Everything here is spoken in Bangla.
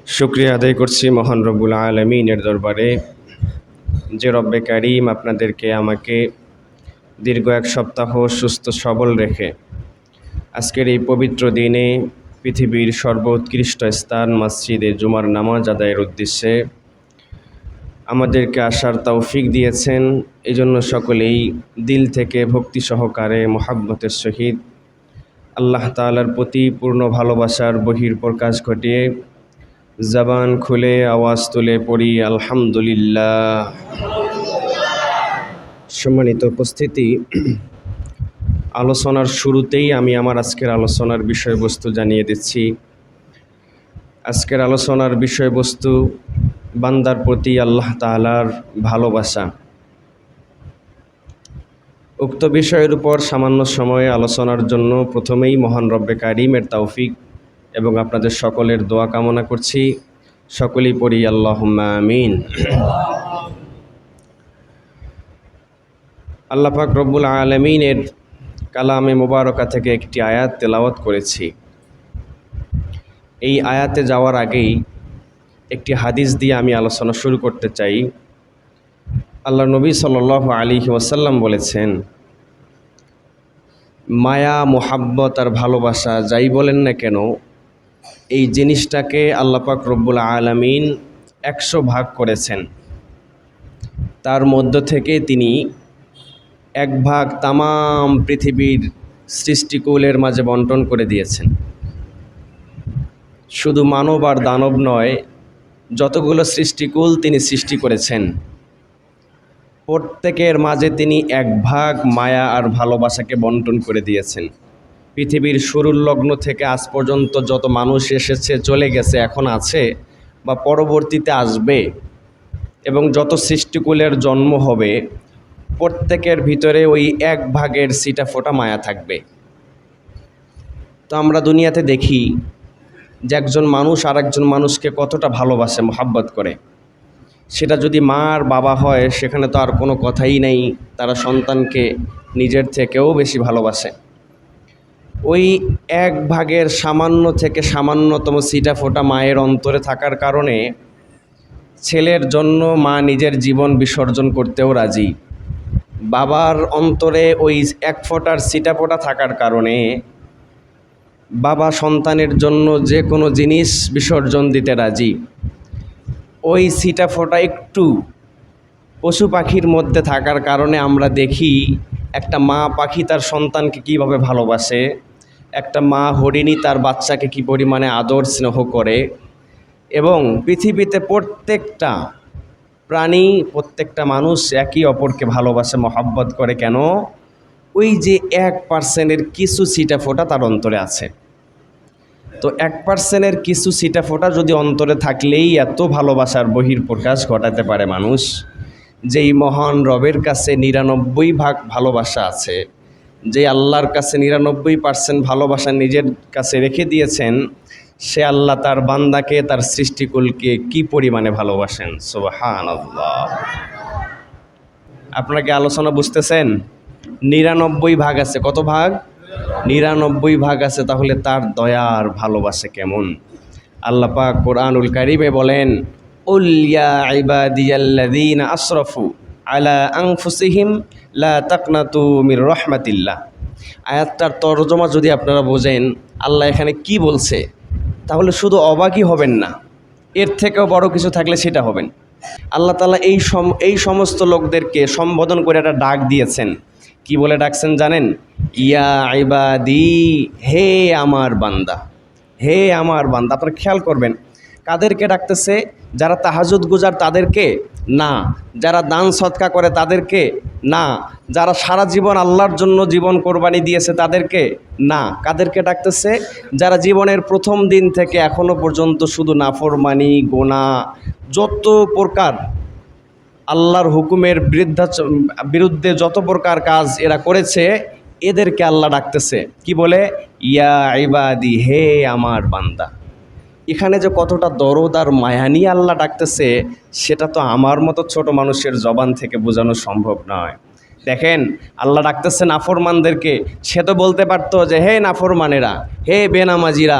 শুকরিয়া আদায় করছি মহান রব্বুল আলামিনের দরবারে যে রব্বে কারিম আপনাদেরকে আমাকে দীর্ঘ এক সপ্তাহ সুস্থ সবল রেখে আজকের এই পবিত্র দিনে পৃথিবীর সর্বোৎকৃষ্ট স্থান মসজিদে জুমার নামাজ আদায়ের উদ্দেশ্যে আমাদেরকে আসার তৌফিক দিয়েছেন। এজন্য সকলেই দিল থেকে ভক্তি সহকারে মোহাব্বতের সহিত আল্লাহ তাআলার প্রতি পূর্ণ ভালোবাসার বহিঃপ্রকাশ ঘটিয়ে জবান খুলে আওয়াজ তুলে পড়ি আলহামদুলিল্লাহ। সম্মানিত উপস্থিতি, আলোচনার শুরুতেই আমি আমার আজকের আলোচনার বিষয়বস্তু জানিয়ে দিচ্ছি। আজকের আলোচনার বিষয়বস্তু বান্দার প্রতি আল্লাহ তাআলার ভালোবাসা। উক্ত বিষয়ের উপর সামান্য সময়ে আলোচনার জন্য প্রথমেই মহান রব্বে কারিমের তৌফিক এবং আপনাদের সকলের দোয়া কামনা করছি। সকলেই পড়ি আল্লাহুম্মা আমিন। আল্লাহ পাক রব্বুল আলামিনের কালামে মুবারকা থেকে একটি আয়াত তেলাওয়াত করেছি। এই আয়াতে যাওয়ার আগেই একটি হাদিস দিয়ে আমি আলোচনা শুরু করতে চাই। আল্লাহ নবী সাল্লাল্লাহু আলাইহি ওয়াসাল্লাম বলেছেন, মায়া, মোহাব্বত আর ভালোবাসা যাই বলেন না কেন, এই জিনিসটাকে আল্লাহ পাক রব্বুল আলামিন 100 ভাগ করেছেন। তার মধ্য থেকে তিনি 1 ভাগ তামাম পৃথিবীর সৃষ্টিকুলের মাঝে বন্টন করে দিয়েছেন। শুধু মানব আর দানব নয়, যতগুলো সৃষ্টিকুল তিনি সৃষ্টি করেছেন প্রত্যেকের মাঝে তিনি 1 ভাগ মায়া আর ভালোবাসাকে বন্টন করে দিয়েছেন। পৃথিবীর শুরুর লগ্ন থেকে আজ পর্যন্ত যত মানুষ এসেছে, চলে গেছে, এখন আছে বা পরবর্তীতে আসবে, এবং যত সৃষ্টিকুলের জন্ম হবে, প্রত্যেকের ভিতরে ওই 1 ভাগের ছিটা ফোটা মায়া থাকবে। তো আমরা দুনিয়াতে দেখি যে একজন মানুষ আর একজন মানুষকে কতটা ভালোবাসে, মোহাব্বত করে। সেটা যদি মা আর বাবা হয়, সেখানে তো আর কোনো কথাই নেই, তারা সন্তানকে নিজের থেকেও বেশি ভালোবাসে। ওই 1 ভাগের সামান্য থেকে সামান্যতম ছিটা ফোটা মায়ের অন্তরে থাকার কারণে ছেলের জন্য মা নিজের জীবন বিসর্জন করতেও রাজি। বাবার অন্তরে ওই 1 ফোঁটার ছিটা ফোটা থাকার কারণে বাবা সন্তানের জন্য যে কোনো জিনিস বিসর্জন দিতে রাজি। ওই ছিটা ফোটা একটু পশু পাখির মধ্যে থাকার কারণে আমরা দেখি একটা মা পাখি তার সন্তানকে কীভাবে ভালোবাসে, একটা মা হরিণী তার বাচ্চাকে কী পরিমাণে আদর স্নেহ করে। এবং পৃথিবীতে প্রত্যেকটা প্রাণী, প্রত্যেকটা মানুষ একই অপরকে ভালোবাসে, মহব্বত করে। কেন? ওই যে 1% কিছু ছিটা ফোটা তার অন্তরে আছে। তো 1% কিছু ছিটা ফোটা যদি অন্তরে থাকলেই এত ভালোবাসার বহিঃপ্রকাশ ঘটাতে পারে মানুষ, যেই মহান রবের কাছে 99 ভাগ ভালোবাসা আছে, যে আল্লাহর কাছে 99% ভালোবাসা নিজের কাছে রেখে দিয়েছেন, সে আল্লাহ তার বান্দাকে, তার সৃষ্টিকুলকে কি পরিমাণে ভালোবাসেন। সুবহানাল্লাহ। আপনারা কি আলোচনা বুঝতেছেন? 99 ভাগ আছে। কত ভাগ? 99 ভাগ আছে। তাহলে তার দয়ার ভালোবাসে কেমন? আল্লাহ পাক কোরআনুল কারীমে বলেন, উল ইয়া ইবাদিয়াল্লাযীনা আসরাফু আলা আনফুসিহিম লা তাকনাতু মির রাহমাতিল্লাহ। আয়াতটার তরজমা যদি আপনারা বোঝেন আল্লাহ এখানে কি বলছে, তাহলে শুধু অবাকই হবেন না, এর থেকেও বড় কিছু থাকলে সেটা হবেন। আল্লাহ তাআলা এই সমস্ত লোকদেরকে সম্বোধন করে একটা ডাক দিয়েছেন। কি বলে ডাকছেন জানেন? ইয়া ইবাদি, হে আমার বান্দা, হে আমার বান্দা। আপনারা খেয়াল করবেন কাদেরকে ডাকতেছে? যারা তাহাজ্জুদ গুজার তাদেরকে না, যারা দান সদকা করে তাদেরকে না, যারা সারা জীবন আল্লাহর জন্য জীবন কোরবানি দিয়েছে তাদেরকে না। কাদেরকে ডাকতেছে? যারা জীবনের প্রথম দিন থেকে এখনো পর্যন্ত শুধু নাফরমানি, গুনাহ, যত প্রকার আল্লাহর হুকুমের বিরুদ্ধে যত প্রকার কাজ এরা করেছে, এদেরকে আল্লাহ ডাকতেছে। কি বলে? ইয়া ইবাদি, হে আমার বান্দা। এখানে যে কতটা দরদ আর মায়া নিয়ে আল্লাহ ডাকতেছে, সেটা তো আমার মতো ছোট মানুষের জবান থেকে বোঝানো সম্ভব নয়। দেখেন, আল্লাহ ডাকতেছে নাফরমানদেরকে। সে তো বলতে পারতো যে হে নাফরমানেরা, হে বেনামাজিরা,